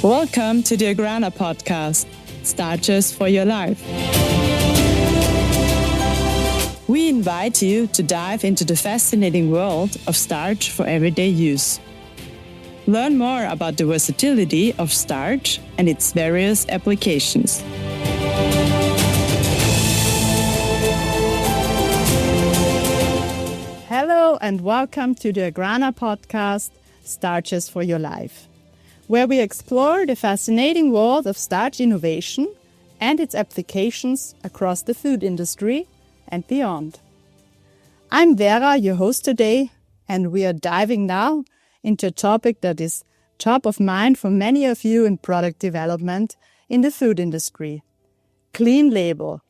Welcome to the AGRANA podcast, Starches for Your Life. We invite you to dive into the fascinating world of starch for everyday use. Learn more about the versatility of starch and its various applications. Hello and welcome to the AGRANA podcast, Starches for Your Life, where we explore the fascinating world of starch innovation and its applications across the food industry and beyond. I'm Vera, your host today, and we are diving now into a topic that is top of mind for many of you in product development in the food industry: clean label.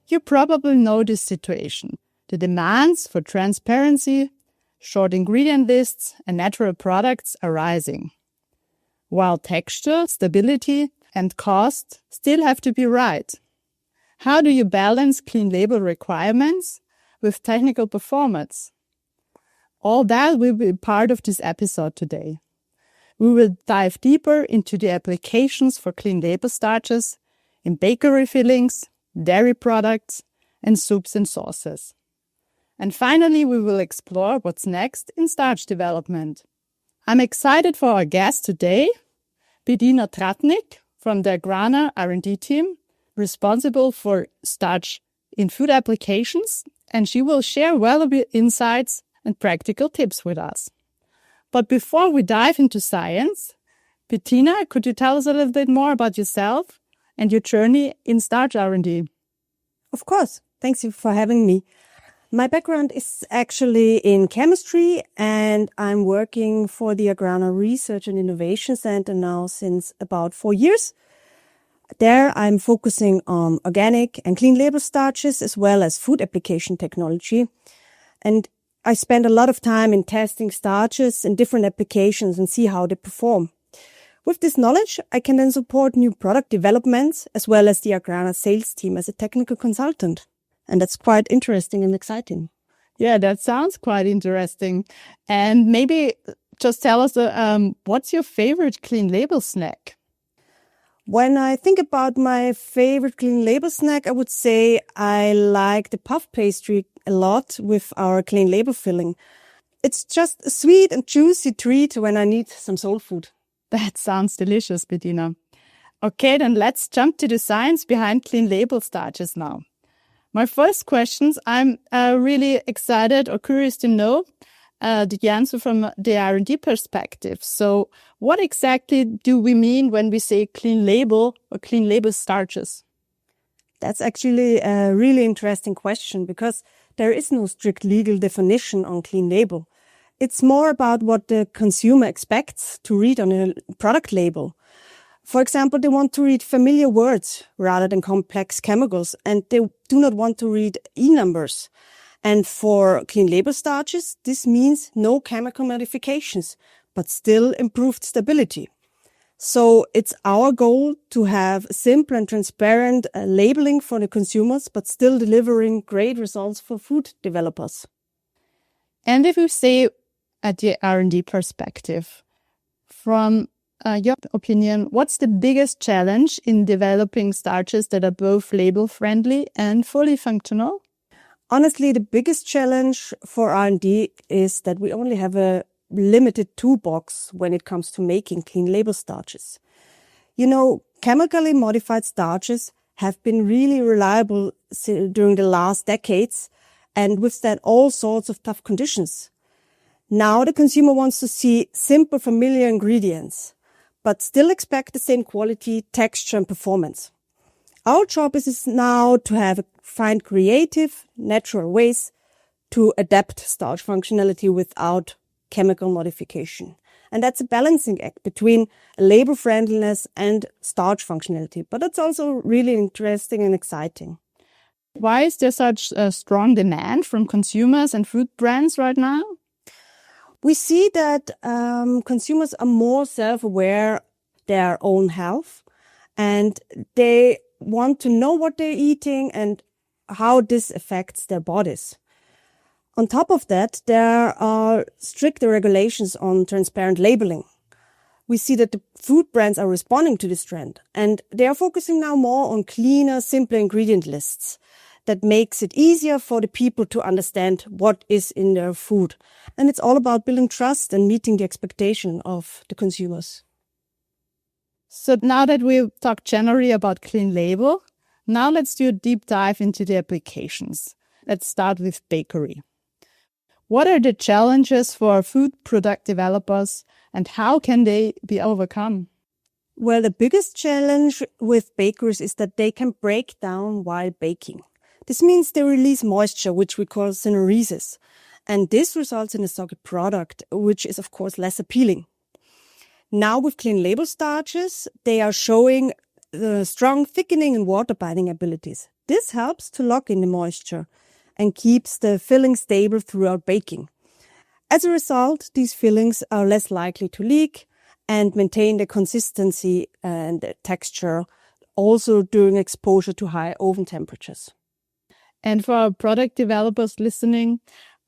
You probably know this situation. The demands for transparency, short ingredient lists, and natural products are rising, while texture, stability, and cost still have to be right. How do you balance clean label requirements with technical performance? All that will be part of this episode today. We will dive deeper into the applications for clean label starches in bakery fillings, dairy products, and soups and sauces. And finally, we will explore what's next in starch development. I'm excited for our guest today, Bettina Trattnig from the AGRANA R&D team, responsible for starch in food applications, and she will share valuable insights and practical tips with us. But before we dive into science, Bettina, could you tell us a little bit more about yourself and your journey in starch R&D? Of course. Thanks you for having me. My background is actually in chemistry, and I'm working for the AGRANA Research and Innovation Center now since about 4 years. There I'm focusing on organic and clean label starches as well as food application technology. And I spend a lot of time in testing starches in different applications and see how they perform. With this knowledge, I can then support new product developments as well as the AGRANA sales team as a technical consultant. And that's quite interesting and exciting. Yeah, that sounds quite interesting. And maybe just tell us, what's your favorite clean label snack? When I think about my favorite clean label snack, I would say I like the puff pastry a lot with our clean label filling. It's just a sweet and juicy treat when I need some soul food. That sounds delicious, Bettina. Okay, then let's jump to the science behind clean label starches now. My first questions, I'm really excited or curious to know the answer from the R&D perspective. So what exactly do we mean when we say clean label or clean label starches? That's actually a really interesting question because there is no strict legal definition on clean label. It's more about what the consumer expects to read on a product label. For example, they want to read familiar words rather than complex chemicals, and they do not want to read E-numbers. And for clean label starches, this means no chemical modifications, but still improved stability. So it's our goal to have simple and transparent labeling for the consumers, but still delivering great results for food developers. And if we say at the R&D perspective, from your opinion, what's the biggest challenge in developing starches that are both label-friendly and fully functional? Honestly, the biggest challenge for R&D is that we only have a limited toolbox when it comes to making clean label starches. You know, chemically modified starches have been really reliable during the last decades and withstand all sorts of tough conditions. Now the consumer wants to see simple, familiar ingredients, but still expect the same quality, texture, and performance. Our job is now to find creative, natural ways to adapt starch functionality without chemical modification. And that's a balancing act between label friendliness and starch functionality. But it's also really interesting and exciting. Why is there such a strong demand from consumers and food brands right now? We see that consumers are more self-aware their own health, and they want to know what they're eating and how this affects their bodies. On top of that, there are stricter regulations on transparent labeling. we see that the food brands are responding to this trend, and they are focusing now more on cleaner, simpler ingredient lists that makes it easier for the people to understand what is in their food. And it's all about building trust and meeting the expectation of the consumers. So now that we've talked generally about clean label, now let's do a deep dive into the applications. Let's start with bakery. What are the challenges for food product developers and how can they be overcome? Well, the biggest challenge with bakeries is that they can break down while baking. This means they release moisture, which we call synerresis. And this results in a soggy product, which is, of course, less appealing. Now with clean label starches, they are showing the strong thickening and water binding abilities. This helps to lock in the moisture and keeps the filling stable throughout baking. As a result, these fillings are less likely to leak and maintain the consistency and the texture also during exposure to high oven temperatures. And for our product developers listening,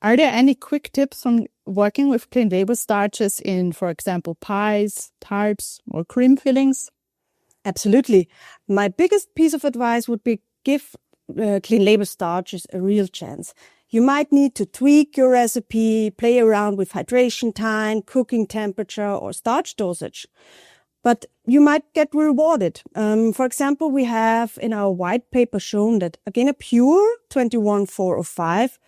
are there any quick tips on working with clean label starches in, for example, pies, tarts, or cream fillings? Absolutely. My biggest piece of advice would be give clean label starches a real chance. You might need to tweak your recipe, play around with hydration time, cooking temperature, or starch dosage. But you might get rewarded. For example, we have in our white paper shown that AGRANA Pure 21405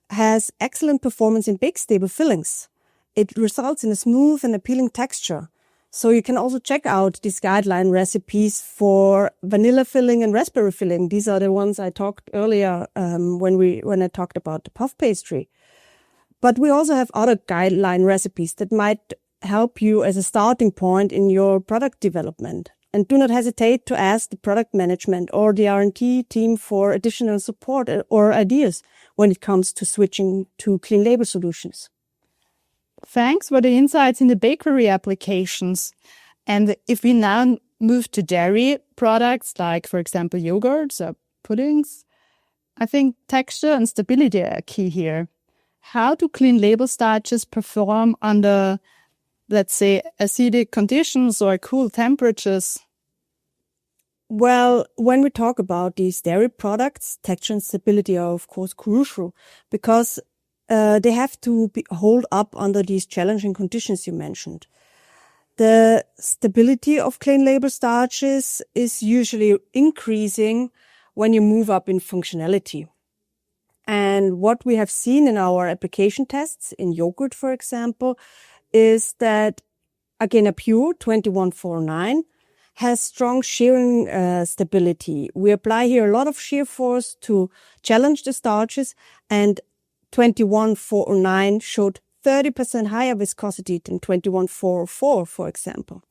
has excellent performance in bake-stable fillings. It results in a smooth and appealing texture. So you can also check out these guideline recipes for vanilla filling and raspberry filling. These are the ones I talked earlier when I talked about the puff pastry. But we also have other guideline recipes that might help you as a starting point in your product development. And do not hesitate to ask the product management or the R&D team for additional support or ideas when it comes to switching to clean label solutions. Thanks for the insights in the bakery applications. And if we now move to dairy products, like, for example, yogurts or puddings, I think texture and stability are key here. How do clean label starches perform under, let's say, acidic conditions or cool temperatures? Well, when we talk about these dairy products, texture and stability are, of course, crucial because they have to hold up under these challenging conditions you mentioned. The stability of clean label starches is usually increasing when you move up in functionality. And what we have seen in our application tests in yogurt, for example, is that AGRANA Pure 21409 has strong shearing stability. We apply here a lot of shear force to challenge the starches, and 21409 showed 30% higher viscosity than 21404, for example.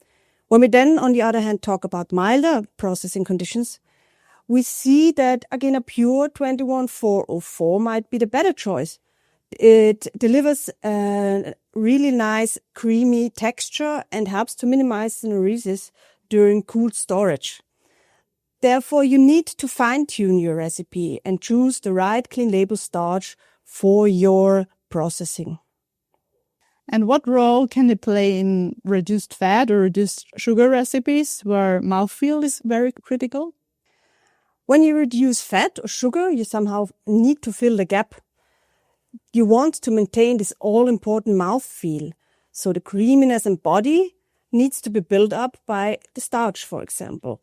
When we then, on the other hand, talk about milder processing conditions, we see that AGRANA Pure 21404 might be the better choice. It delivers a really nice creamy texture and helps to minimize synerresis during cool storage. Therefore, you need to fine-tune your recipe and choose the right clean label starch for your processing. And what role can it play in reduced fat or reduced sugar recipes where mouthfeel is very critical? When you reduce fat or sugar, you somehow need to fill the gap. You want to maintain this all-important mouthfeel. So the creaminess and body needs to be built up by the starch, for example.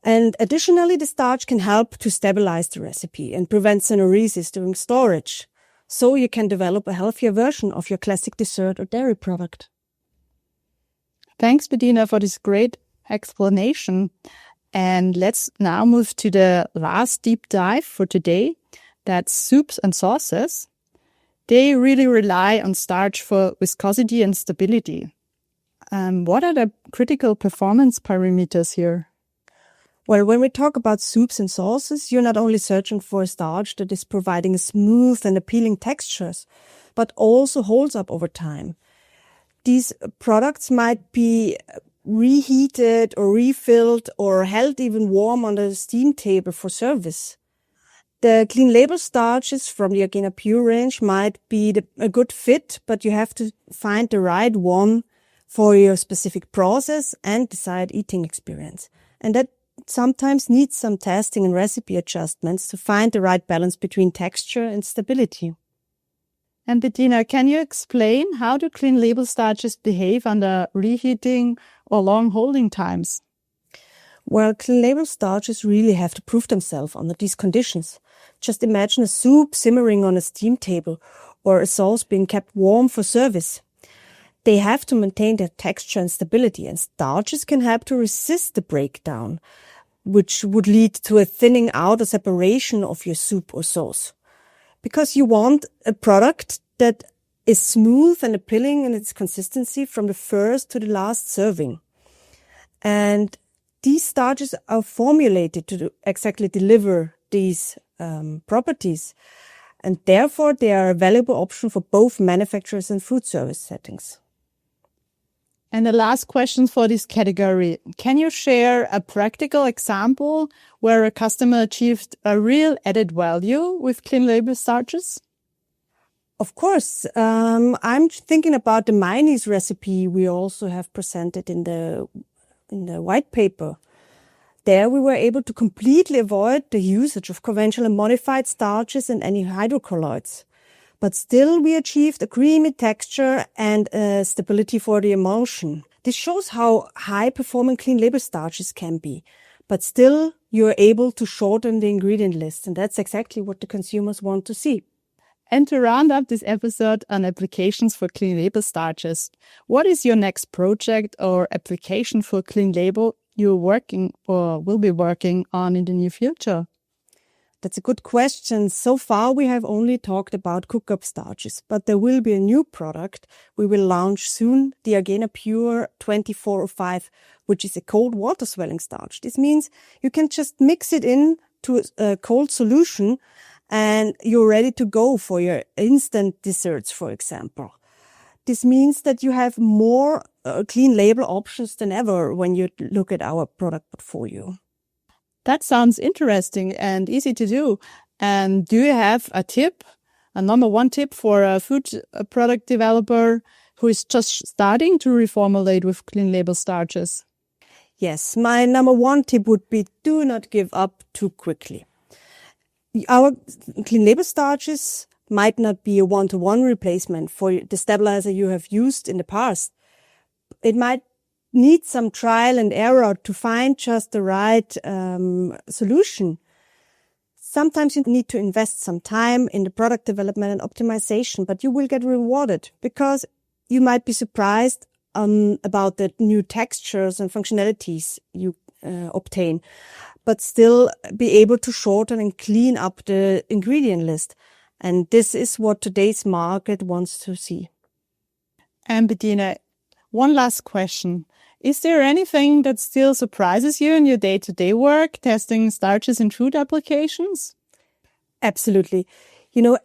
And additionally, the starch can help to stabilize the recipe and prevent synerresis during storage. So you can develop a healthier version of your classic dessert or dairy product. Thanks, Bettina, for this great explanation. And let's now move to the last deep dive for today. That's soups and sauces. They really rely on starch for viscosity and stability. What are the critical performance parameters here? Well, when we talk about soups and sauces, you're not only searching for a starch that is providing smooth and appealing textures, but also holds up over time. These products might be reheated or refilled or held even warm on the steam table for service. The clean label starches from the AGRANA Pure range might be a good fit, but you have to find the right one for your specific process and desired eating experience. And that sometimes needs some testing and recipe adjustments to find the right balance between texture and stability. And Bettina, can you explain how do clean label starches behave under reheating or long holding times? Well, clean label starches really have to prove themselves under these conditions. Just imagine a soup simmering on a steam table or a sauce being kept warm for service. They have to maintain their texture and stability, and starches can help to resist the breakdown, which would lead to a thinning out or separation of your soup or sauce. Because you want a product that is smooth and appealing in its consistency from the first to the last serving. And these starches are formulated to exactly deliver these properties. And therefore, they are a valuable option for both manufacturers and food service settings. And the last question for this category. Can you share a practical example where a customer achieved a real added value with clean label starches? Of course. I'm thinking about the mayonnaise recipe we also have presented in the white paper. There we were able to completely avoid the usage of conventional and modified starches and any hydrocolloids. But still we achieved a creamy texture and stability for the emulsion. This shows how high-performing clean label starches can be. But still you're able to shorten the ingredient list, and that's exactly what the consumers want to see. And to round up this episode on applications for clean label starches, what is your next project or application for clean label you're working or will be working on in the near future? That's a good question. So far, we have only talked about cook-up starches, but there will be a new product we will launch soon, the AGRANA Pure 2405, which is a cold water swelling starch. This means you can just mix it into a cold solution and you're ready to go for your instant desserts, for example. This means that you have more clean label options than ever when you look at our product portfolio. That sounds interesting and easy to do. And do you have a number one tip for a food product developer who is just starting to reformulate with clean label starches? Yes, my number one tip would be do not give up too quickly. Our clean label starches might not be a one-to-one replacement for the stabilizer you have used in the past. It might need some trial and error to find just the right solution. Sometimes you need to invest some time in the product development and optimization, but you will get rewarded because you might be surprised about the new textures and functionalities you obtain, but still be able to shorten and clean up the ingredient list. And this is what today's market wants to see. And Bettina, one last question. Is there anything that still surprises you in your day-to-day work, testing starches in food applications? Absolutely.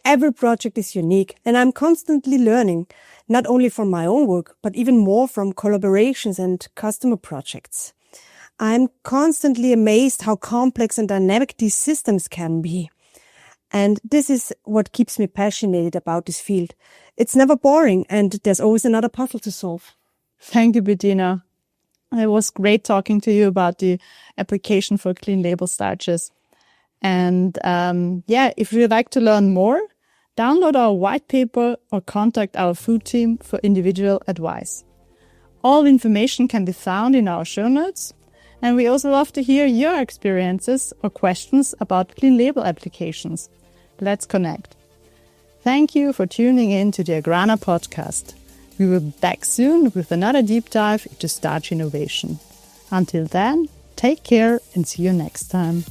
Every project is unique, and I'm constantly learning, not only from my own work, but even more from collaborations and customer projects. I'm constantly amazed how complex and dynamic these systems can be. And this is what keeps me passionate about this field. It's never boring, and there's always another puzzle to solve. Thank you, Bettina. It was great talking to you about the application for clean label starches. And if you'd like to learn more, download our white paper or contact our food team for individual advice. All information can be found in our show notes. And we also love to hear your experiences or questions about clean label applications. Let's connect. Thank you for tuning in to the AGRANA podcast. We will be back soon with another deep dive into starch innovation. Until then, take care and see you next time.